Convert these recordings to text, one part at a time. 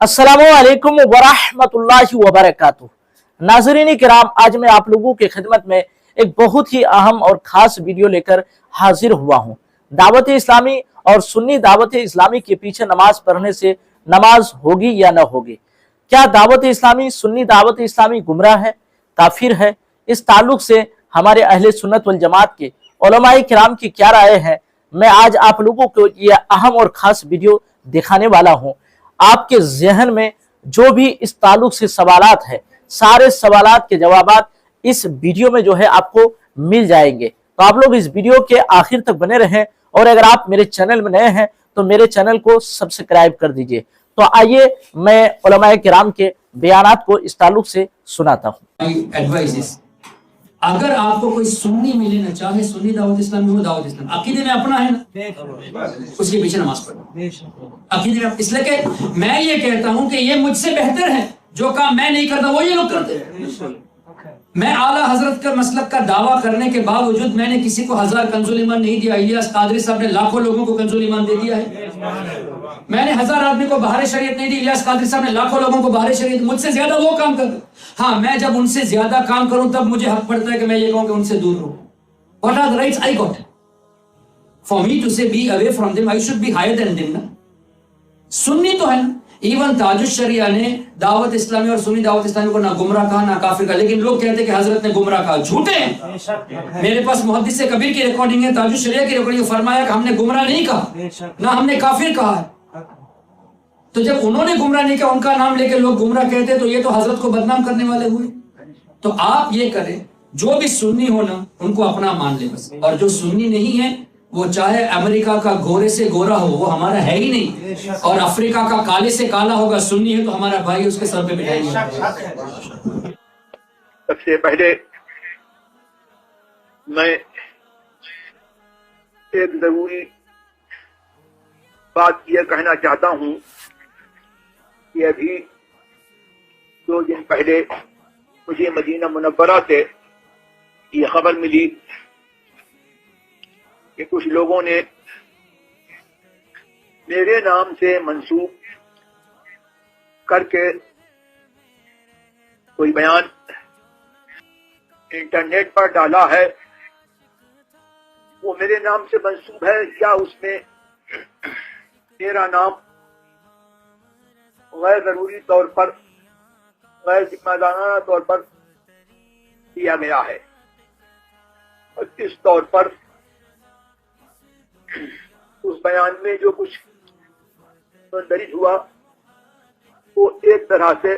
अस्सलामुअलैकुम वरहमतुल्लाहि वबरकातुहू। नाज़रीन किराम, आज मैं आप लोगों की खिदमत में एक बहुत ही अहम और ख़ास वीडियो लेकर हाजिर हुआ हूँ। दावत इस्लामी और सुन्नी दावत इस्लामी के पीछे नमाज पढ़ने से नमाज होगी या न होगी? क्या दावत इस्लामी, सुन्नी दावत इस्लामी गुमराह है, काफिर है? इस ताल्लुक से हमारे अहले सुन्नत वल जमात के उलमाए किराम की क्या राय है, मैं आज आप लोगों को यह अहम और ख़ास वीडियो दिखाने वाला हूँ। आपके जहन में जो भी इस ताल्लुक से सवालात है, सारे सवालात के जवाबात इस वीडियो में जो है आपको मिल जाएंगे। तो आप लोग इस वीडियो के आखिर तक बने रहें, और अगर आप मेरे चैनल में नए हैं तो मेरे चैनल को सब्सक्राइब कर दीजिए। तो आइए मैं उलमाए किराम के बयानात को इस ताल्लुक से सुनाता हूँ। अगर आपको कोई सुन्नी मिले ना, चाहे सुन्नी दावत इस्लामी हो, दावत इस्लामी अकीदे में अपना है ना, उसके पीछे नमाज पढ़ो अकीदे में। इसलिए कि मैं ये कहता हूं कि ये मुझसे बेहतर है, जो काम मैं नहीं करता वो ये लोग करते हैं। मैं आला हजरत का मसलक का दावा करने के बावजूद मैंने किसी को 1000 कंजुल ईमान नहीं दिया। इलियास कादरी साहब ने लाखों लोगों को कंजुल ईमान दे दिया है। मैंने 1000 आदमी को बाहर शरीयत नहीं दी। इलियास कादरी साहब ने लाखों लोगों को बाहर शरीयत। मुझसे ज्यादा वो काम कर। हाँ, मैं जब उनसे ज्यादा काम करूं तब मुझे हक पड़ता है कि मैं ये कहूं कि उनसे दूर रहूं। What are the rights I got? For me to say be away from them, I should be higher than them ना। सुन्नी तो है ना। इवन ताजुश शरिया ने दावत इस्लामी और सुन्नी दावत इस्लामी को ना गुमराह कहा ना काफिर कहा, लेकिन लोग कहते हैं कि हजरत ने गुमराह कहा। झूठे हैं। मेरे पास मुहद्दिस कबीर की रिकॉर्डिंग है, ताजुश शरिया की रिकॉर्डिंग, फरमाया कि हमने गुमराह नहीं कहा, ना हमने काफिर कहा है। तो जब उन्होंने गुमराह नहीं कहा, उनका नाम लेकर लोग गुमराह कहते, तो ये तो हजरत को बदनाम करने वाले हुए। तो आप ये करें, जो भी सुन्नी हो ना उनको अपना मान ले बस, और जो सुन्नी नहीं है वो चाहे अमेरिका का गोरे से गोरा हो, वो हमारा है ही नहीं, और अफ्रीका का काले से काला होगा, सुन्नी है तो हमारा भाई, उसके सर पे बिठाएंगे। सबसे पहले मैं एक जरूरी बात यह कहना चाहता हूँ कि अभी 2 दिन पहले मुझे मदीना मुनव्वरा से ये खबर मिली कि कुछ लोगों ने मेरे नाम से मंसूब करके कोई बयान इंटरनेट पर डाला है। वो मेरे नाम से मंसूब है या उसमें मेरा नाम गैर जरूरी तौर पर, गैर जिम्मेदाराना तौर पर दिया गया है, और इस तौर पर उस बयान में जो कुछ दर्ज हुआ वो एक तरह से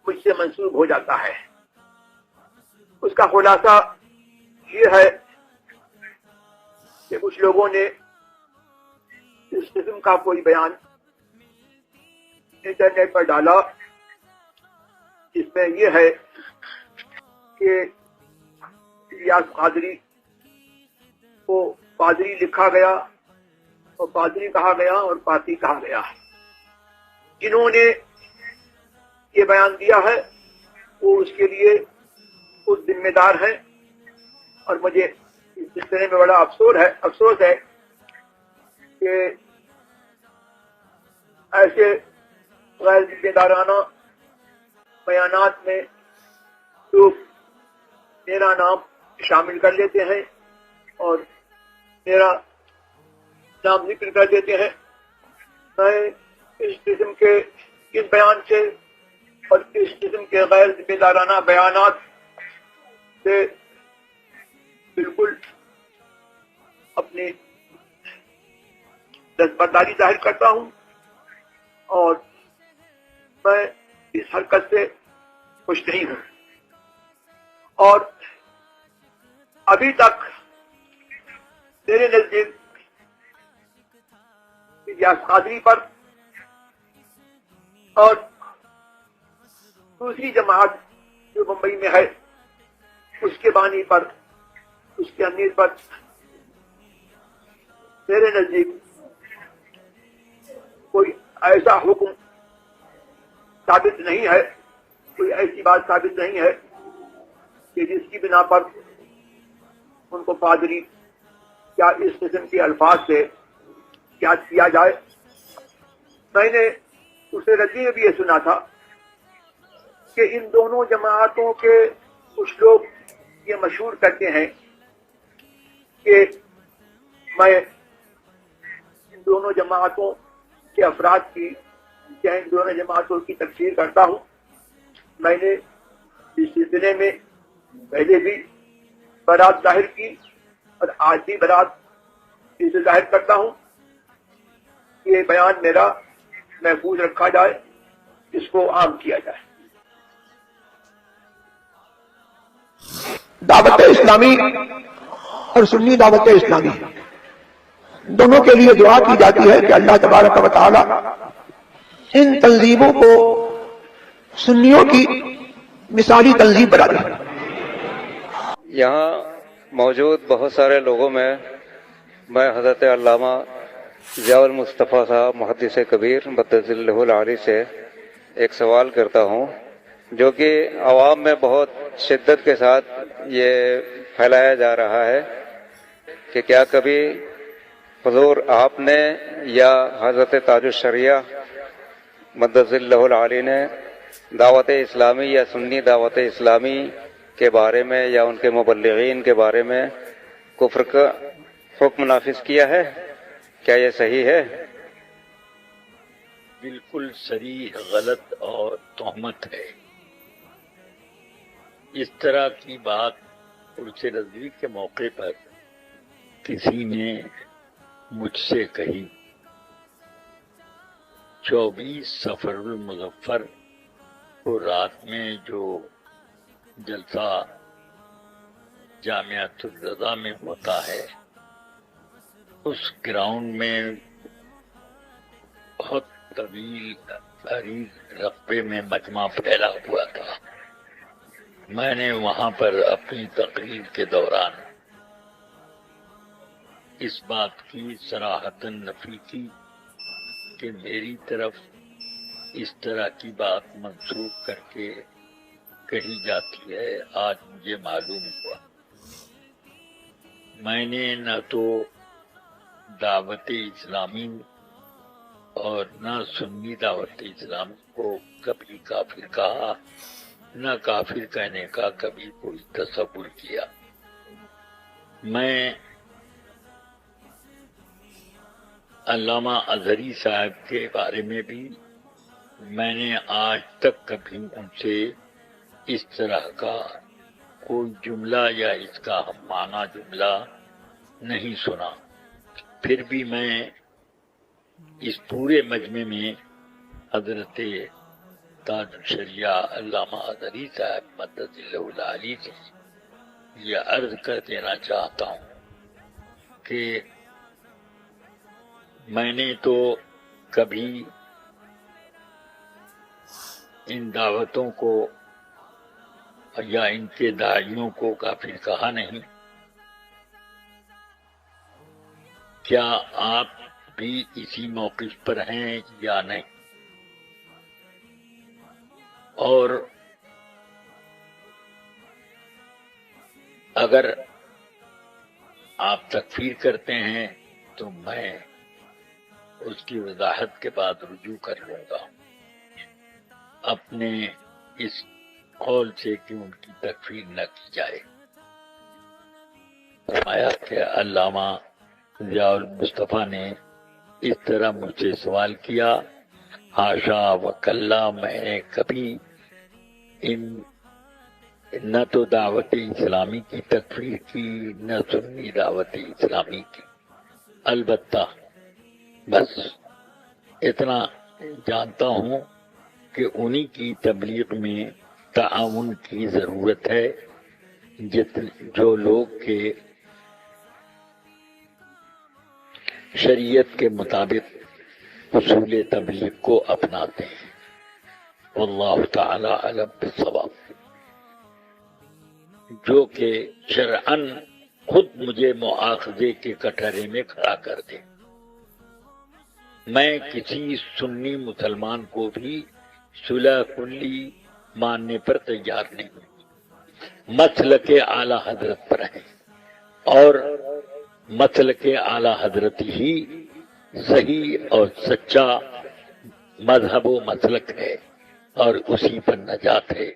मुझसे मंसूब हो जाता है। उसका खुलासा ये है कि कुछ लोगों ने इस किस्म का कोई बयान इंटरनेट पर डाला जिसमें यह है कि इलियास कादरी को पादरी लिखा गया और पादरी कहा गया और पाती कहा गया। जिन्होंने ये बयान दिया है वो उसके लिए खुद जिम्मेदार है, और मुझे इस सिलसिले में बड़ा अफसोस है कि ऐसे गैर जिम्मेदाराना बयानात में लोग मेरा नाम शामिल कर लेते हैं और मेरा नाम जिक्र कर देते हैं। मैं इस किस्म के इस बयान से और इस किस्म के गैर जिम्मेदाराना बयानात से बिल्कुल अपनी दस्तबरदारी जाहिर करता हूँ, और मैं इस हरकत से खुश नहीं हूँ। और अभी तक मेरे नजदीक इलियास कादरी पर और दूसरी जमात जो मुंबई में है उसके बानी पर, उसके अमीर पर मेरे नजदीक कोई ऐसा हुक्म साबित नहीं है, कोई ऐसी बात साबित नहीं है कि जिसकी बिना पर उनको पादरी क्या इस किस्म के अल्फाज से क्या किया जाए। میں نے اسے رضی میں بھی یہ سنا تھا کہ ان دونوں جماعتوں کے کچھ لوگ یہ مشہور کرتے ہیں کہ میں ان دونوں جماعتوں کے افراد کی یا ان دونوں جماعتوں کی تکفیر کرتا ہوں. میں نے اس سلسلے میں پہلے بھی برات ظاہر کی اور آج بھی برات اسے ظاہر کرتا ہوں. یہ بیان میرا محفوظ رکھا جائے، اس کو عام کیا جائے. دعوت اسلامی اور سنی دعوت اسلامی دونوں کے لیے دعا کی جاتی ہے کہ اللہ تبارک و تعالی ان تنظیموں کو سنیوں کی مثالی تنظیم بنا دے. یہاں موجود بہت سارے لوگوں میں حضرت علامہ ضیاء المصطفیٰ صاحب محدث کبیر مدد اللہ العالی سے ایک سوال کرتا ہوں جو کہ عوام میں بہت شدت کے ساتھ یہ پھیلایا جا رہا ہے کہ کیا کبھی حضور آپ نے یا حضرت تاج الشریعہ مدد اللہ العالی نے دعوت اسلامی یا سنی دعوت اسلامی کے بارے میں یا ان کے مبلغین کے بارے میں کفر کا حکم نافذ کیا ہے؟ کیا یہ صحیح ہے؟ بالکل صریح غلط اور تہمت ہے. اس طرح کی بات عرس رضوی کے موقع پر کسی نے مجھ سے کہی. 24 صفر المظفر کو رات میں جو جلسہ جامعۃ الرضا میں ہوتا ہے، اس گراؤنڈ میں بہت طویل عریض رقبے میں مجمع پھیلا ہوا تھا. میں نے وہاں پر اپنی تقریر کے دوران اس بات کی صراحتاً نفی کی کہ میری طرف اس طرح کی بات منسوخ کر کے کہی جاتی ہے. آج مجھے معلوم ہوا میں نے نہ تو دعوت اسلامی اور نہ سنی دعوت اسلامی کو کبھی کافر کہا، نہ کافر کہنے کا کبھی کوئی تصور کیا. میں علامہ اظہری صاحب کے بارے میں بھی میں نے آج تک کبھی ان سے اس طرح کا کوئی جملہ یا اس کا ہم معنی جملہ نہیں سنا. پھر بھی میں اس پورے مجمع میں حضرت تاج الشریعہ علامہ اظہری صاحب مدد اللہ العالی سے یہ عرض کر دینا چاہتا ہوں کہ میں نے تو کبھی ان دعوتوں کو یا ان کے داعیوں کو کافر کہا نہیں. کیا آپ بھی اسی موقف پر ہیں یا نہیں؟ اور اگر آپ تکفیر کرتے ہیں تو میں اس کی وضاحت کے بعد رجوع کر لوں گا اپنے اس قول سے کہ ان کی تکفیر نہ کی جائے. فرمایا کہ علامہ ضیاء المصطفیٰ نے اس طرح مجھ سے سوال کیا. حاشا وکلا، میں نے کبھی نہ تو دعوت اسلامی کی تکفیر کی نہ سنی دعوت اسلامی کی. البتہ بس اتنا جانتا ہوں کہ انہی کی تبلیغ میں تعاون کی ضرورت ہے جو لوگ کے شریعت کے مطابق اصول تبلیغ کو اپناتے ہیں. واللہ تعالی علم بالصواب. جو کہ شرعاً خود مجھے مؤاخذے کے کٹہرے میں کھڑا کر دے. میں کسی سنی مسلمان کو بھی صلح کلی ماننے پر تیار نہیں ہوں. مسلک اعلی حضرت پر ہیں اور مسلک اعلی حضرت ہی صحیح اور سچا मजहब व मसलक है और उसी पर नजात है।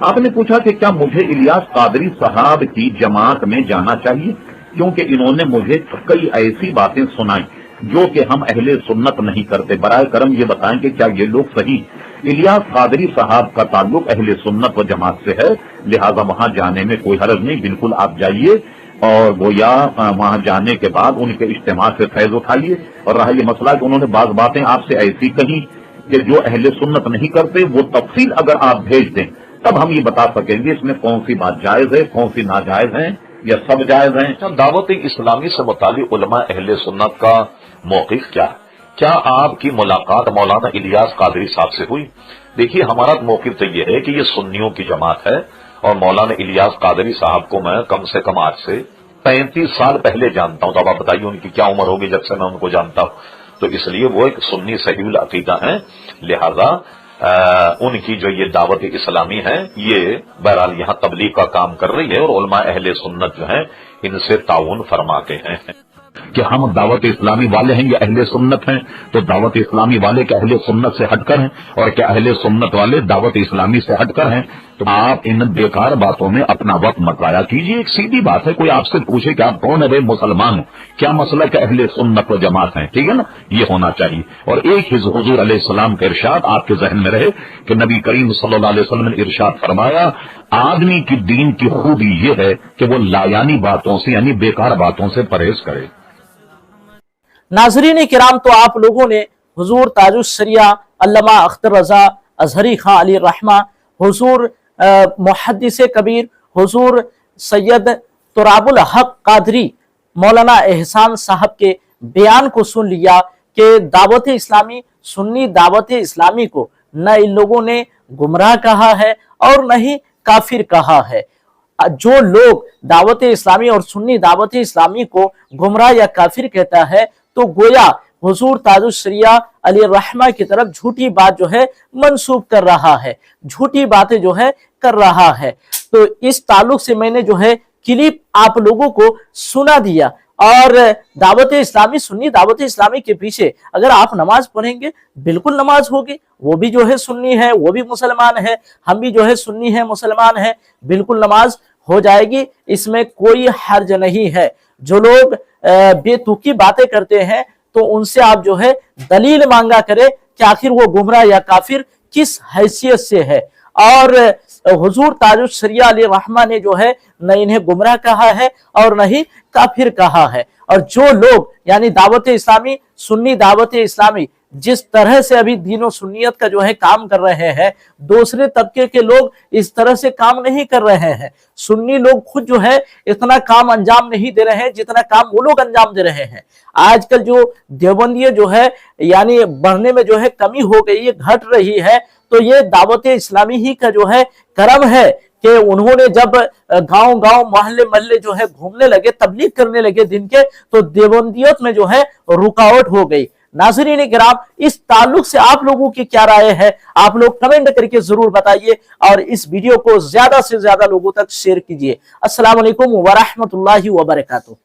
आपने पूछा कि क्या मुझे इलियास कादरी साहब की जमात में जाना चाहिए, क्योंकि इन्होंने मुझे कई ऐसी बातें सुनाई जो कि हम अहले सुन्नत नहीं करते। बराए करम ये बताएं कि क्या ये लोग सही। इलियास कादरी साहब का ताल्लुक अहले सुन्नत व जमात से है, लिहाजा वहां जाने में कोई हर्ज नहीं। बिल्कुल आप जाइए और गोया वहां जाने के बाद उनके इज्तिमा से फैज उठाइए। और रहा ये मसला कि उन्होंने बात बातें आपसे ऐसी कही कि जो अहले सुन्नत नहीं करते, वो तफसील अगर आप भेज दें तब हम ये बता सकेंगे इसमें कौन सी बात जायज है, कौन सी नाजायज है, या सब जायज है। दावत इस्लामी से मुतालिक उलमा अहले सुन्नत का मौक़िफ़ क्या है? क्या आपकी मुलाकात मौलाना इलियास कादरी साहब से हुई? देखिए, हमारा मौक़िफ़ तो ये है कि ये सुन्नियों की जमात है और मौलाना इलियास कादरी साहब को मैं कम से कम आज से 35 साल पहले जानता हूं। तो अब आप बताइए उनकी क्या उम्र होगी जब से मैं उनको जानता हूं। तो इसलिए वो एक सुन्नी सहीहुल अकीदा है, लिहाजा उनकी जो ये दावत इस्लामी है ये बहरहाल यहाँ तबलीग का काम कर रही है और उलमा अहले सुन्नत जो है इनसे ताउन फरमाते हैं। कि हम दावत इस्लामी वाले हैं या अहले सुन्नत हैं, तो दावत इस्लामी वाले क्या अहले सुन्नत से हटकर हैं और क्या अहले सुन्नत वाले दावत इस्लामी से हटकर हैं? तो आप इन बेकार बातों में अपना वक्त मत जाया कीजिए। एक सीधी बात है, कोई आपसे पूछे कि आप कौन है? भाई मुसलमान हो, क्या मसला कि अहले सुन्नत व जमात हैं, ठीक है ना? ये होना चाहिए। और एक ही हुजूर अलैहिस्सलाम का इरशाद आपके जहन में रहे कि नबी करीम सल्लल्लाहु अलैहि वसल्लम ने इरशाद फरमाया, आदमी की दीन की खूबी ये है कि वो लायानी बातों से यानी बेकार बातों से परहेज करे। नाजरीन किराम, तो आप लोगों ने हुजूर ताजुश शरिया अल्लामा अख्तर रजा अजहरी खां अली रहमा, हुजूर मुहद्दिस कबीर हुजूर सैयद तुराबुल हक कादरी मौलाना एहसान साहब के बयान को सुन लिया कि दावत इस्लामी, सुन्नी दावत इस्लामी को न इन लोगों ने गुमराह कहा है और न ही काफिर कहा है। जो लोग दावत इस्लामी और सुन्नी दावत इस्लामी को गुमराह या काफिर कहता है तो गोया हुजूर ताजुश शरिया अली रहमा की तरफ झूठी बात जो है मंसूब कर रहा है, झूठी बातें जो है कर रहा है। तो इस ताल्लुक से मैंने जो है क्लिप आप लोगों को सुना दिया। और दावत इस्लामी, सुन्नी दावत इस्लामी के पीछे अगर आप नमाज पढ़ेंगे बिल्कुल नमाज होगी। वो भी जो है सुन्नी है, वो भी मुसलमान है, हम भी जो है सुन्नी है, मुसलमान है, बिल्कुल नमाज हो जाएगी, इसमें कोई हर्ज नहीं है। जो लोग बेतुकी बातें करते हैं तो उनसे आप जो है दलील मांगा करें कि आखिर वो गुमराह या काफिर किस हैसियत से है। और हुजूर ताजुश शरिया अली रहमा ने जो है न इन्हें गुमराह कहा है और न ही काफिर कहा है। और जो लोग यानी दावत इस्लामी, सुन्नी दावत इस्लामी जिस तरह से अभी दीनो सुन्नियत का जो है काम कर रहे हैं, दूसरे तबके के लोग इस तरह से काम नहीं कर रहे हैं। सुन्नी लोग खुद जो है इतना काम अंजाम नहीं दे रहे हैं जितना काम वो लोग अंजाम दे रहे हैं। आजकल जो देवबंदी जो है यानी बढ़ने में जो है कमी हो गई है, घट रही है, तो ये दावत इस्लामी ही का जो है करम है कि उन्होंने जब गांव-गांव, मोहल्ले-मोहल्ले जो है घूमने लगे, तबलीग करने लगे दिन के, तो देवबंदियत में जो है रुकावट हो गई। नाज़रीन किराम, इस ताल्लुक से आप लोगों की क्या राय है? आप लोग कमेंट करके जरूर बताइए और इस वीडियो को ज्यादा से ज्यादा लोगों तक शेयर कीजिए। अस्सलाम वालेकुम व रहमतुल्लाहि व बरकातुहू।